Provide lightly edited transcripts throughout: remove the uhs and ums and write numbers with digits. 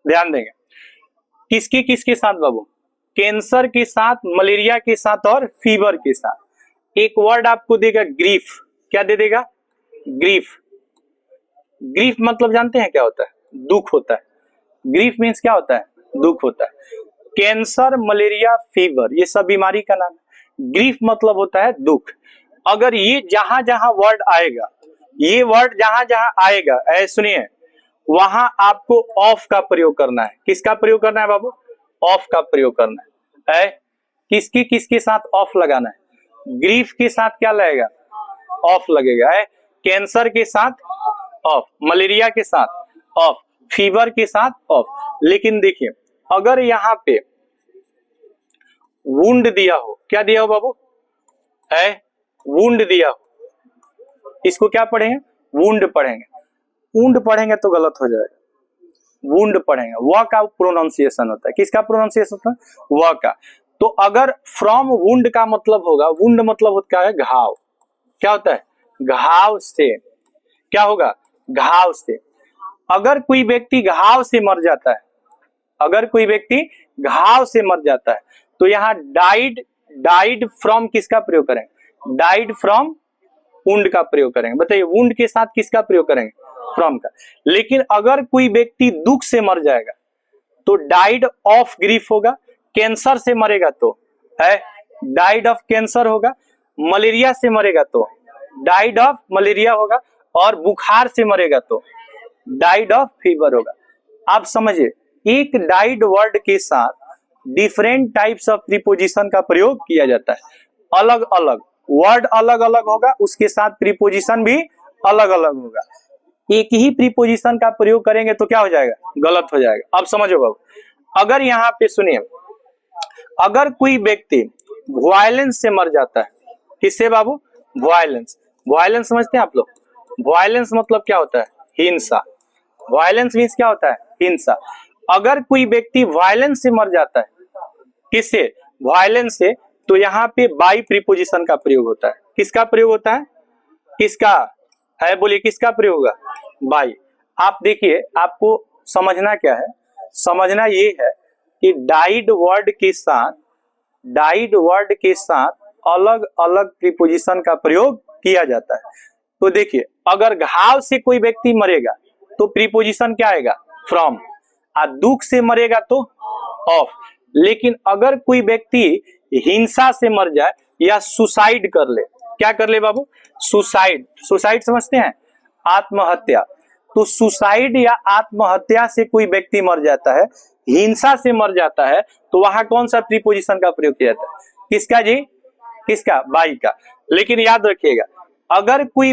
ध्यान देंगे। किसके किसके साथ बाबू? कैंसर के साथ, मलेरिया के साथ और फीवर के साथ। एक वर्ड आपको देगा ग्रीफ। क्या दे देगा? ग्रीफ। ग्रीफ मतलब जानते हैं क्या होता है? दुख होता है। ग्रीफ मीन्स क्या होता है? दुख होता है। कैंसर, मलेरिया, फीवर ये सब बीमारी का नाम है। ग्रीफ मतलब होता है दुख। अगर ये जहां जहां वर्ड आएगा, ये वर्ड जहां जहां आएगा, ऐ सुनिए, वहां आपको ऑफ का प्रयोग करना है। किसका प्रयोग करना है बाबू? ऑफ का प्रयोग करना है। किसकी किसके साथ ऑफ लगाना है? ग्रीफ के साथ क्या लगेगा? ऑफ लगेगा। कैंसर के साथ ऑफ, मलेरिया के साथ ऑफ, फीवर के साथ ऑफ। लेकिन देखिए, अगर यहाँ पे वुंड दिया हो, क्या दिया हो बाबू? वुंड दिया हो, इसको क्या पढ़ेंगे? वुंड पढ़ेंगे। वुंड पढ़ेंगे तो गलत हो जाएगा। वुंड पढ़ेंगे, व का प्रोनाउंसिएशन होता है। किसका प्रोनाउंसिएशन होता है? व का। तो अगर फ्रॉम वुंड का मतलब होगा, वुंड मतलब होता है घाव। क्या होता है? घाव से। क्या होगा? घाव से। अगर कोई व्यक्ति घाव से मर जाता है, अगर कोई व्यक्ति घाव से मर जाता है, तो यहाँ डाइड फ्रॉम किसका प्रयोग करेंगे? डाइड फ्रॉम वुंड का प्रयोग करेंगे। बताइए, वुंड के साथ किसका प्रयोग करेंगे? फ्रॉम का। लेकिन अगर कोई व्यक्ति दुख से मर जाएगा तो डाइड ऑफ ग्रीफ होगा। कैंसर से मरेगा तो डाइड ऑफ कैंसर होगा। मलेरिया से मरेगा तो डाइड ऑफ मलेरिया होगा। और बुखार से मरेगा तो डाइड ऑफ फीवर होगा। आप समझिए, एक डाइड वर्ड के साथ डिफरेंट टाइप्स ऑफ प्रीपोजिशन का प्रयोग किया जाता है। अलग अलग वर्ड अलग अलग होगा, उसके साथ प्रीपोजिशन भी अलग अलग होगा। एक ही प्रीपोजिशन का प्रयोग करेंगे तो क्या हो जाएगा? गलत हो जाएगा। अब समझो बाबू, अगर यहाँ पे सुनिए, अगर कोई व्यक्ति वायलेंस से मर जाता है, किससे बाबू? वायलेंस। वायलेंस समझते हैं आप लोग? वायलेंस मतलब क्या होता है? हिंसा। वायलेंस मीन्स क्या होता है? हिंसा। अगर कोई व्यक्ति वायलेंस से मर जाता है, किससे? वायलेंस से, तो यहाँ पे बाई प्रीपोजिशन का प्रयोग होता है। किसका प्रयोग होता है? किसका है? बोलिए, किसका प्रयोग होगा? बाई। आप देखिए, आपको समझना क्या है? समझना ये है कि डाइड वर्ड के साथ अलग अलग प्रीपोजिशन का प्रयोग किया जाता है। तो देखिए, अगर घाव से कोई व्यक्ति मरेगा तो प्रीपोजिशन क्या आएगा? फ्रॉम। दुख से मरेगा तो ऑफ। लेकिन अगर कोई व्यक्ति हिंसा से मर जाए या सुसाइड कर ले, क्या कर ले बाबू? सुसाइड। सुसाइड समझते हैं? आत्महत्या। तो सुसाइड या आत्महत्या से कोई व्यक्ति मर जाता है, हिंसा से मर जाता है, तो वहां कौन सा प्रीपोजिशन का प्रयोग किया जाता है? किसका जी? किसका? बाई का। लेकिन याद रखिएगा, अगर कोई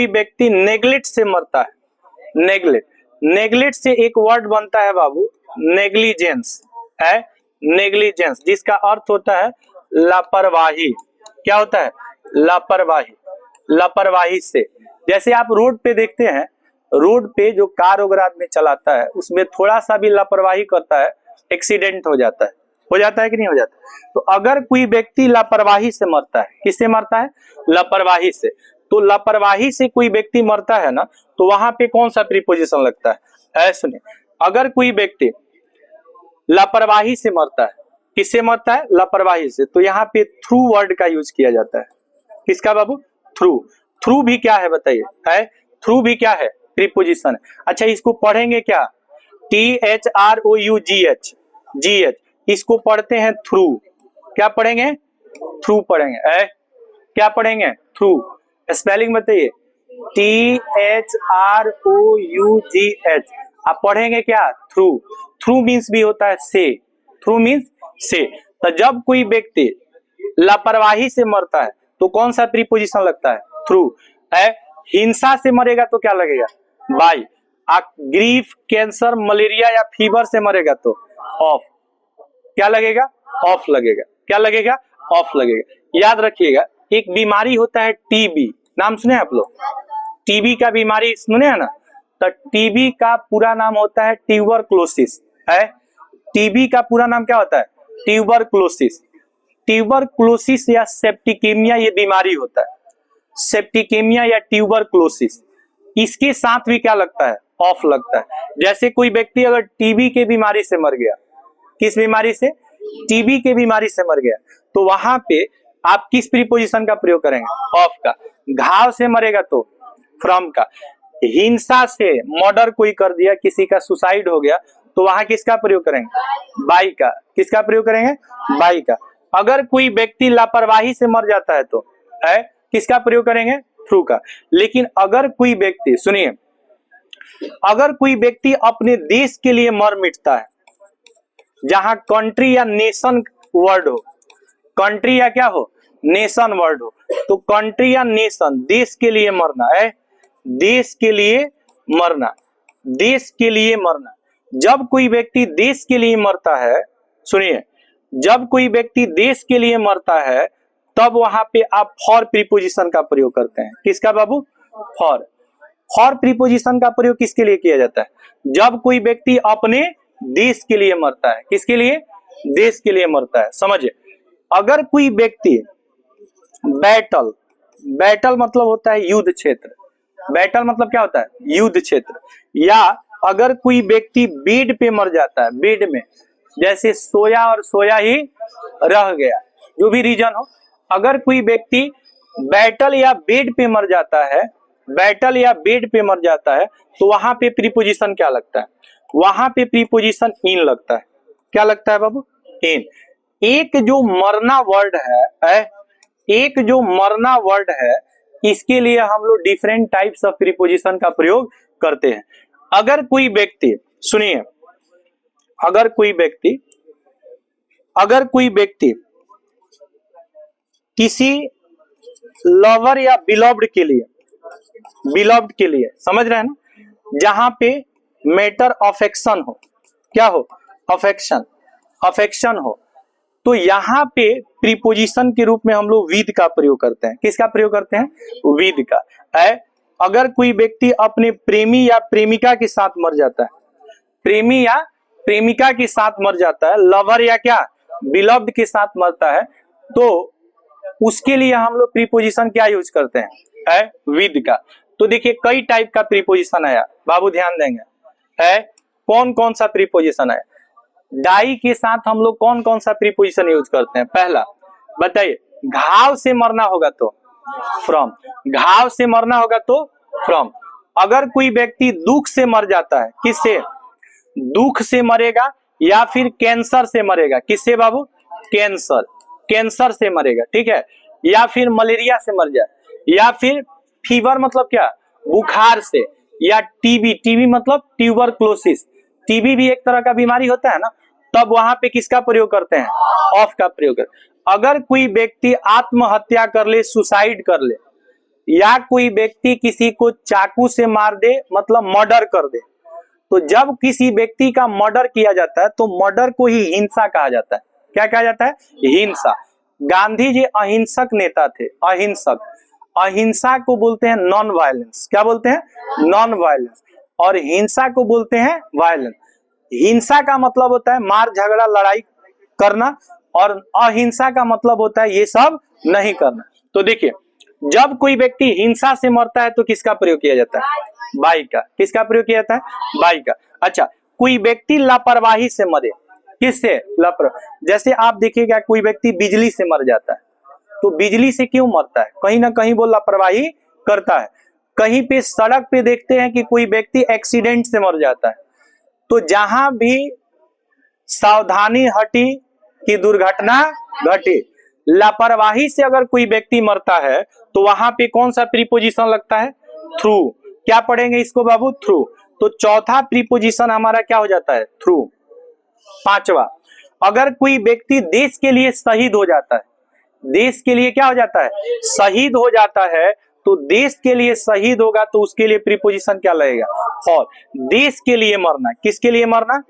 व्यक्ति नेग्लेक्ट से मरता है, नेग्लेक्ट से एक वर्ड बनता है बाबू, नेग्लिजेंस। नेग्लिजेंस, जिसका अर्थ होता है लापरवाही। क्या होता है? लापरवाही। लापरवाही से, जैसे आप रोड पे देखते हैं, रोड पे जो कार वगैरह आदमी चलाता है, उसमें थोड़ा सा भी लापरवाही करता है, एक्सीडेंट हो जाता है। हो जाता है कि नहीं हो जाता? तो अगर कोई व्यक्ति लापरवाही से मरता है, किससे मरता है? लापरवाही से। तो लापरवाही से कोई व्यक्ति मरता है ना, तो वहां पे कौन सा प्रीपोजिशन लगता है? ऐसे सुनिए, अगर कोई व्यक्ति लापरवाही से मरता है, किससे मरता है? लापरवाही से, तो यहाँ पे थ्रू वर्ड का यूज किया जाता है। किसका बाबू? थ्रू। थ्रू भी क्या है बताइए? थ्रू भी क्या है? प्रीपोजिशन है। अच्छा, इसको पढ़ेंगे क्या? THROUGH, इसको पढ़ते हैं थ्रू। क्या पढ़ेंगे? थ्रू पढ़ेंगे। क्या पढ़ेंगे? थ्रू। स्पेलिंग बताइए। THROUGH। आप पढ़ेंगे क्या? थ्रू। थ्रू मीन्स भी होता है से। थ्रू मीन्स से। तो जब कोई व्यक्ति लापरवाही से मरता है तो कौन सा प्रीपोजिशन लगता है? थ्रू। हिंसा से मरेगा तो क्या लगेगा? बाई। ग्रीफ, कैंसर, मलेरिया या फीवर से मरेगा तो ऑफ। क्या लगेगा? ऑफ लगेगा। क्या लगेगा? ऑफ लगेगा। याद रखिएगा, एक बीमारी होता है टीबी। नाम सुने आप लोग? टीबी का बीमारी सुने हैं ना? तो टीबी का पूरा नाम होता है ट्यूबरक्लोसिस। टीबी का पूरा नाम क्या होता है? ट्यूबरक्लोसिस। ट्यूबरक्लोसिस या सेप्टिकेमिया ये बीमारी होता है। सेप्टिकेमिया या ट्यूबरक्लोसिस, इसके साथ भी क्या लगता है? ऑफ लगता है। जैसे कोई व्यक्ति अगर टीबी के बीमारी से मर गया, किस बीमारी से? टीबी के बीमारी से मर गया, तो वहां पे आप किस प्रीपोजिशन का प्रयोग करेंगे? ऑफ का। घाव से मरेगा तो फ्रॉम का। हिंसा से मर्डर कोई कर दिया, किसी का सुसाइड हो गया, तो वहां किसका प्रयोग करेंगे? बाई का। किसका प्रयोग करेंगे? बाई का। अगर कोई व्यक्ति लापरवाही से मर जाता है तो है किसका प्रयोग करेंगे? थ्रू का। लेकिन अगर कोई व्यक्ति, सुनिए, अगर कोई व्यक्ति अपने देश के लिए मर मिटता है, जहां कंट्री या नेशन वर्ड हो, कंट्री या क्या हो? नेशन वर्ड हो, तो कंट्री या नेशन, देश के लिए मरना है, देश के लिए मरना, देश के लिए मरना। जब कोई व्यक्ति देश के लिए मरता है, सुनिए, जब कोई व्यक्ति देश के लिए मरता है तब वहां पे आप फॉर प्रीपोजिशन का प्रयोग करते हैं। किसका बाबू? फॉर। फॉर प्रीपोजिशन का प्रयोग किसके लिए किया जाता है? जब कोई व्यक्ति अपने देश के लिए मरता है। किसके लिए? देश के लिए मरता है। समझिए, अगर कोई व्यक्ति बैटल, बैटल मतलब होता है युद्ध क्षेत्र, बैटल मतलब क्या होता है? युद्ध क्षेत्र। या अगर कोई व्यक्ति बेड पे मर जाता है, बेड में, जैसे सोया और सोया ही रह गया, जो भी रीजन हो, अगर कोई व्यक्ति बैटल या बेड पे मर जाता है, बैटल या बेड पे मर जाता है, तो वहां पे प्रीपोजिशन क्या लगता है? वहां पे प्रीपोजिशन इन लगता है। क्या लगता है बाबू? इन। एक जो मरना वर्ड है, एक जो मरना वर्ड है, इसके लिए हम लोग डिफरेंट टाइप्स ऑफ प्रीपोजिशन का प्रयोग करते हैं। अगर कोई व्यक्ति, सुनिए, अगर कोई व्यक्ति किसी लवर या बिलव्ड के लिए, समझ रहे हैं ना, जहां पे मैटर अफेक्शन हो, क्या हो? अफेक्शन, अफेक्शन हो, तो यहाँ पे प्रीपोजिशन के रूप में हम लोग विद का प्रयोग करते हैं। किसका प्रयोग करते हैं? विद का। है अगर कोई व्यक्ति अपने प्रेमी या प्रेमिका के साथ मर जाता है, प्रेमी या प्रेमिका के साथ मर जाता है, लवर या क्या बिलव्ड के साथ मरता है, तो उसके लिए हम लोग प्रीपोजिशन क्या यूज करते हैं? है विद का। तो देखिए कई टाइप का प्रीपोजिशन आया, बाबू ध्यान देंगे। है कौन कौन सा प्रीपोजिशन है? डाई के साथ हम लोग कौन कौन सा प्रीपोजिशन यूज करते हैं? पहला बताइए, घाव से मरना होगा तो फ्रॉम, घाव से मरना होगा तो फ्रॉम। अगर कोई व्यक्ति दुख से मर जाता है, किससे? दुख से मरेगा, या फिर कैंसर से मरेगा। किससे बाबू? कैंसर, कैंसर से मरेगा, ठीक है। या फिर मलेरिया से मर जाए, या फिर फीवर मतलब क्या? बुखार से, या टीबी, टीबी मतलब ट्यूबरक्लोसिस, टीबी भी एक तरह का बीमारी होता है ना, तब वहां पे किसका प्रयोग करते हैं? ऑफ का प्रयोग करते हैं। अगर कोई व्यक्ति आत्महत्या कर ले, सुसाइड कर ले, या कोई व्यक्ति किसी को चाकू से मार दे, मतलब मर्डर कर दे, तो जब किसी व्यक्ति का मर्डर किया जाता है तो मर्डर को ही हिंसा कहा जाता है। क्या कहा जाता है? हिंसा। गांधी जी अहिंसक नेता थे, अहिंसक। अहिंसा को बोलते हैं नॉन वायलेंस। क्या बोलते हैं? Non violence. और हिंसा को बोलते हैं वायलेंस। हिंसा का मतलब होता है मार झगड़ा लड़ाई करना, और अहिंसा का मतलब होता है ये सब नहीं करना। तो देखिए, जब कोई व्यक्ति हिंसा से मरता है तो किसका प्रयोग किया जाता है? बाई का। किसका प्रयोग किया जाता है? बाई का। अच्छा, कोई व्यक्ति लापरवाही से मरे, किससे? लापरवाही। जैसे आप देखिएगा कोई व्यक्ति बिजली से मर जाता है, तो बिजली से क्यों मरता है? कहीं ना कहीं वो लापरवाही करता है। कहीं पे सड़क पे देखते हैं कि कोई व्यक्ति एक्सीडेंट से मर जाता है, तो जहां भी सावधानी हटी कि दुर्घटना घटी, लापरवाही से अगर कोई व्यक्ति मरता है तो वहां पे कौन सा प्रीपोजिशन लगता है? थ्रू। क्या पढ़ेंगे इसको बाबू? थ्रू। तो चौथा प्रीपोजिशन हमारा क्या हो जाता है? थ्रू। पांचवा, अगर कोई व्यक्ति देश के लिए शहीद हो जाता है, देश के लिए क्या हो जाता है? शहीद हो जाता है, तो देश के लिए शहीद होगा तो उसके लिए प्रीपोजिशन क्या लगेगा? फॉर। देश के लिए मरना, किसके लिए मरना?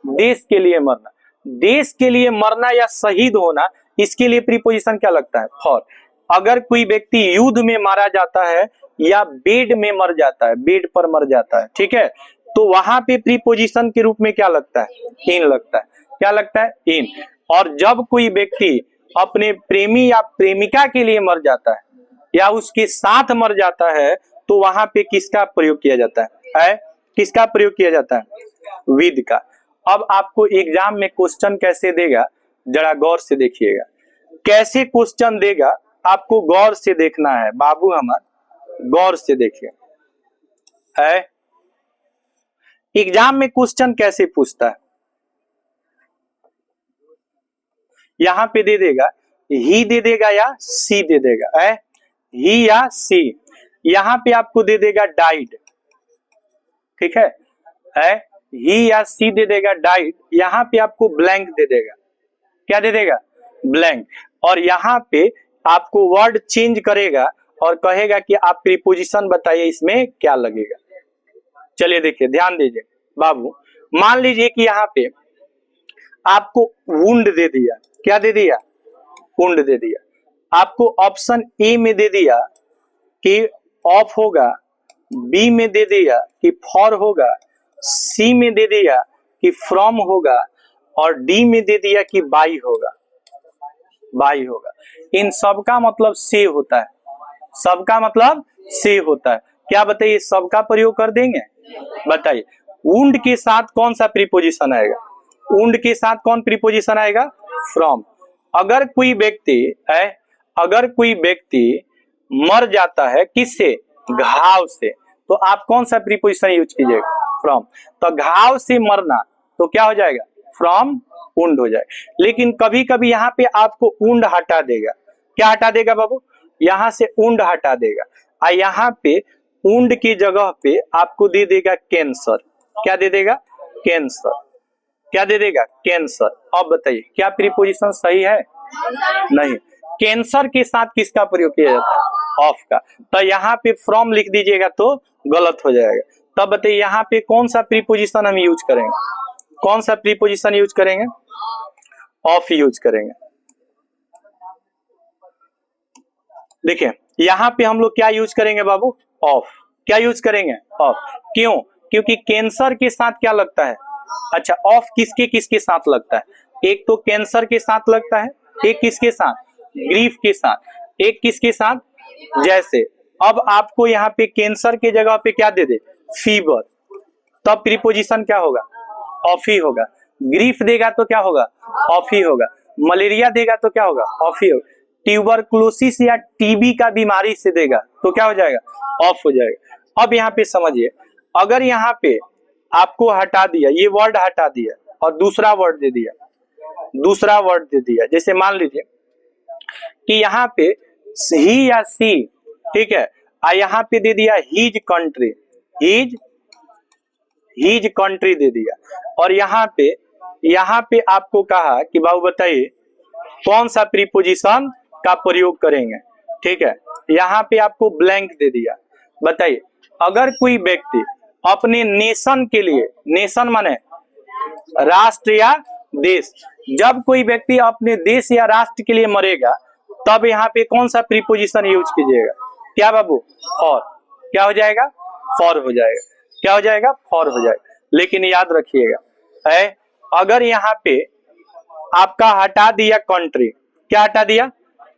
देश के लिए मरना। देश के लिए मरना या शहीद होना, इसके लिए प्रीपोजिशन क्या लगता है? फॉर। अगर कोई व्यक्ति युद्ध में मारा जाता है या बेड में मर जाता है, बेड पर मर जाता है, ठीक है, तो वहां पे प्रीपोजिशन के रूप में क्या लगता है? इन लगता है। क्या लगता है? इन। और जब कोई व्यक्ति अपने प्रेमी या प्रेमिका के लिए मर जाता है या उसके साथ मर जाता है, तो वहां पे किसका प्रयोग किया जाता है? किसका प्रयोग किया जाता है? विद का। अब आपको एग्जाम में क्वेश्चन कैसे देगा जरा गौर से देखिएगा, कैसे क्वेश्चन देगा आपको गौर से देखना है बाबू, हमारे गौर से देखिए। है एग्जाम में क्वेश्चन कैसे पूछता है, यहां पे दे देगा ही दे देगा या सी दे देगा, है ही या सी। यहां पे आपको दे देगा डाइड, ठीक है ही या सी दे देगा डाइड। यहां पे आपको ब्लैंक दे देगा, क्या दे देगा? ब्लैंक। और यहाँ पे आपको वर्ड चेंज करेगा और कहेगा कि आप प्रीपोजिशन बताइए इसमें क्या लगेगा। चलिए देखिए, ध्यान दीजिए बाबू, मान लीजिए कि यहाँ पे आपको वुंड दे दिया, क्या दे दिया? वुंड दे दिया। आपको ऑप्शन ए में दे दिया कि ऑफ होगा, बी में दे दिया कि फॉर होगा, सी में दे दिया कि फ्रॉम होगा, और डी में दे दिया कि बाई होगा, बाई होगा। इन सबका मतलब से होता है, सबका मतलब से होता है। क्या बताइए, सबका प्रयोग कर देंगे? बताइए वुंड के साथ कौन सा प्रीपोजिशन आएगा? वुंड के साथ कौन प्रीपोजिशन आएगा? फ्रॉम। अगर कोई व्यक्ति है, अगर कोई व्यक्ति मर जाता है किससे? घाव से, तो आप कौन सा प्रीपोजिशन यूज कीजिएगा? फ्रॉम। तो घाव से मरना तो क्या हो जाएगा? फ्रॉम वुंड हो जाएगा। लेकिन कभी कभी यहाँ पे आपको वुंड हटा देगा, क्या हटा देगा बाबू? यहाँ से वुंड हटा देगा, और यहाँ पे वुंड की जगह पे आपको दे देगा कैंसर। क्या दे देगा? कैंसर। क्या दे देगा? कैंसर। अब बताइए क्या प्रीपोजिशन सही है? नहीं। कैंसर के साथ किसका प्रयोग किया जाता है? ऑफ का। तो यहाँ पे फ्रॉम लिख दीजिएगा तो गलत हो जाएगा। तब बताइए यहाँ पे कौन सा प्रीपोजिशन हम यूज करेंगे? कौन सा प्रीपोजिशन यूज करेंगे? ऑफ यूज करेंगे। देखिए यहाँ पे हम लोग क्या यूज करेंगे बाबू? ऑफ। क्या यूज करेंगे? ऑफ। क्यों? क्योंकि कैंसर के साथ क्या लगता है? अच्छा, ऑफ किसके किसके साथ लगता है? एक तो कैंसर के साथ लगता है, एक किसके साथ? ग्रीफ के साथ, एक किसके साथ? जैसे अब आपको यहाँ पे कैंसर के जगह पे क्या दे दे? फीवर, तब प्रीपोजिशन क्या होगा? ऑफ ही होगा। ग्रीफ देगा तो क्या होगा? ऑफ ही होगा। मलेरिया देगा तो क्या होगा? ऑफ ही होगा। ट्यूबरकुलोसिस या टीबी का बीमारी से देगा तो क्या हो जाएगा? ऑफ हो जाएगा। अब यहाँ पे समझिए, अगर यहाँ पे आपको हटा दिया, ये वर्ड हटा दिया और दूसरा वर्ड दे दिया, दूसरा वर्ड दे दिया, जैसे मान लीजिए कि यहाँ पे ही या सी, ठीक है, यहाँ पे दे दिया हीज कंट्री, हीज कंट्री दे दिया, और यहाँ पे आपको कहा कि बाबू बताइए कौन सा प्रीपोजिशन का प्रयोग करेंगे, ठीक है। यहाँ पे आपको ब्लैंक दे दिया। बताइए अगर कोई व्यक्ति अपने नेशन के लिए, नेशन माने राष्ट्र या देश, जब कोई व्यक्ति अपने देश या राष्ट्र के लिए मरेगा तब यहाँ पे कौन सा प्रीपोजिशन यूज कीजिएगा? क्या बाबू? फॉर। क्या हो जाएगा? फॉर हो जाएगा। क्या हो जाएगा? फॉर हो जाएगा। लेकिन याद रखिएगा है, अगर यहाँ पे आपका हटा दिया कंट्री, क्या हटा दिया?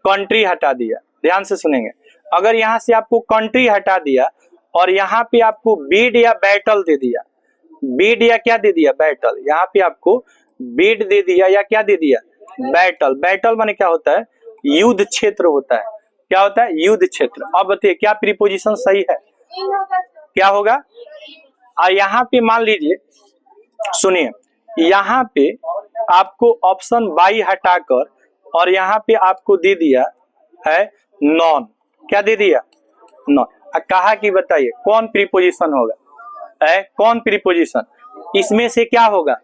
कंट्री हटा दिया। ध्यान से सुनेंगे, अगर यहाँ से आपको कंट्री हटा दिया और यहाँ पे आपको बेड या बैटल दे दिया, बेड या क्या दे दिया? बैटल। यहाँ पे आपको बेड दे दिया या क्या दे दिया? बैटल। बैटल माने क्या होता है? युद्ध क्षेत्र होता है। क्या होता है? युद्ध क्षेत्र। अब बताइए क्या प्रीपोजिशन सही है? क्या होगा? और यहाँ पे मान लीजिए, सुनिए, यहाँ पे आपको ऑप्शन बाई हटाकर और यहाँ पे आपको दे दिया है नॉन। क्या दे दिया? नॉन। कहा कि बताइए कौन प्रीपोजिशन होगा? है कौन प्रीपोजिशन? इसमें से क्या होगा?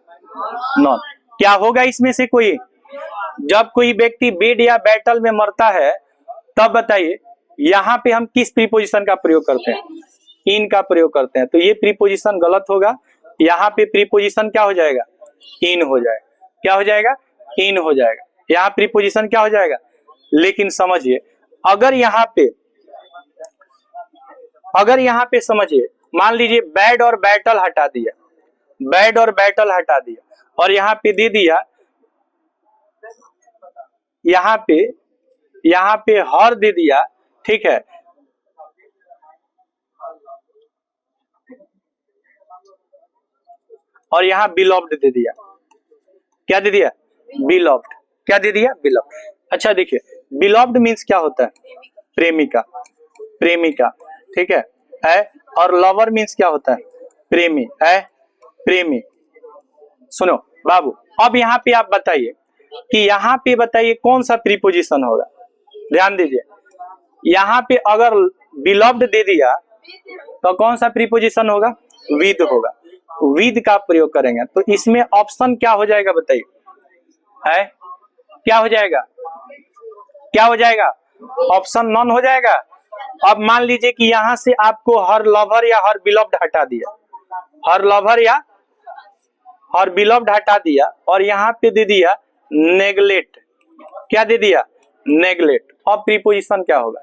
नॉन। क्या होगा इसमें से कोई? जब कोई व्यक्ति बेड या बैटल में मरता है तब बताइए यहाँ पे हम किस प्रीपोजिशन का प्रयोग करते हैं? इन का प्रयोग करते हैं। तो ये प्रीपोजिशन गलत होगा। यहाँ पे प्रीपोजिशन क्या हो जाएगा? इन हो जाएगा। क्या हो जाएगा? इन हो जाएगा। यहाँ प्रीपोजिशन क्या हो जाएगा? लेकिन समझिए, अगर यहाँ पे समझिए, मान लीजिए बैड और बैटल हटा दिया, बैड और बैटल हटा दिया और यहाँ पे दे दिया, यहाँ पे हर दे दिया, ठीक है। और यहाँ बिलव्ड दे दिया। क्या दे दिया? बिलव्ड। क्या दे दिया? बिलव्ड। अच्छा देखिए, बिलव्ड मीन्स क्या होता है? प्रेमिका, प्रेमिका, ठीक है? और लवर मीन्स क्या होता है? प्रेमी है, प्रेमी। सुनो बाबू, अब यहाँ पे आप बताइए कि यहाँ पे बताइए कौन सा प्रीपोजिशन होगा। ध्यान दीजिए, यहाँ पे अगर बिलव्ड दे दिया तो कौन सा प्रीपोजिशन होगा? विद होगा। विद का प्रयोग करेंगे तो इसमें ऑप्शन क्या हो जाएगा बताइए? है क्या हो जाएगा? क्या हो जाएगा? ऑप्शन नॉन हो जाएगा। अब मान लीजिए कि यहां से आपको हर लवर या हर बिलव्ड हटा दिया, हर लवर या हर बिलव्ड हटा दिया और यहाँ पे दे दिया नेग्लेक्ट। क्या दे दिया? नेग्लेक्ट। अब प्रीपोजिशन क्या होगा?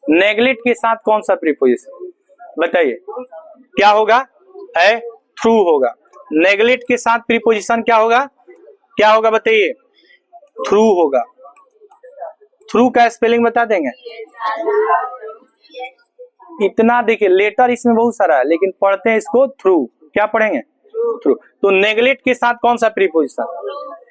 नेग्लेक्ट के साथ कौन सा प्रीपोजिशन बताइए? क्या होगा? है थ्रू होगा। नेग्लेक्ट के साथ प्रीपोजिशन क्या होगा? क्या होगा बताइए? थ्रू होगा। थ्रू का स्पेलिंग बता देंगे? इतना देखिए, लेटर इसमें बहुत सारा है लेकिन पढ़ते हैं इसको थ्रू। क्या पढ़ेंगे? थ्रू। तो नेग्लेक्ट के साथ कौन सा प्रीपोजिशन?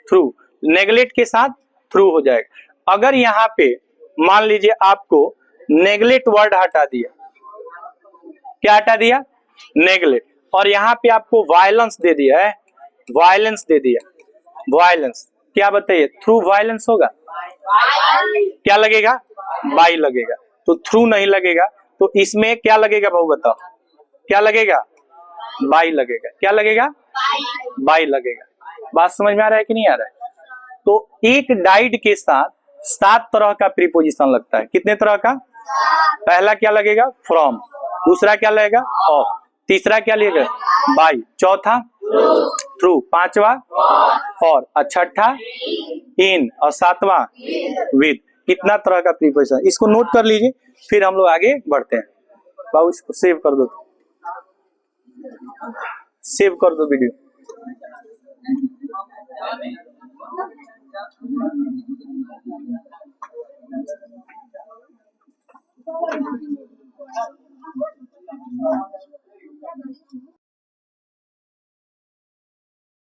थ्रू। नेग्लेक्ट के साथ थ्रू हो जाएगा। अगर यहाँ पे मान लीजिए आपको नेग्लेक्ट वर्ड हटा दिया, क्या हटा दिया? नेग्लेक्ट। और यहाँ पे आपको वायलेंस दे दिया है, वायलेंस दे दिया, वायलेंस। क्या बताइए? थ्रू वायलेंस होगा? क्या लगेगा? बाई लगेगा। तो थ्रू नहीं लगेगा। तो इसमें क्या लगेगा भाऊ बताओ? क्या लगेगा? बाई लगेगा। क्या लगेगा? बाई लगेगा। बात समझ में आ रहा है कि नहीं आ रहा है? तो एक डाइड के साथ 7 तरह का प्रीपोजिशन लगता है। कितने तरह का? पहला क्या लगेगा? फ्रॉम। दूसरा क्या लगेगा? ऑफ। तीसरा क्या लगेगा? बाई। चौथा थ्रू। पांचवा फॉर। और छठा इन। और सातवां विद। कितना तरह का प्रीपोजिशन, इसको नोट कर लीजिए, फिर हम लोग आगे बढ़ते हैं। बाबू इसको सेव कर दो, सेव कर दो वीडियो।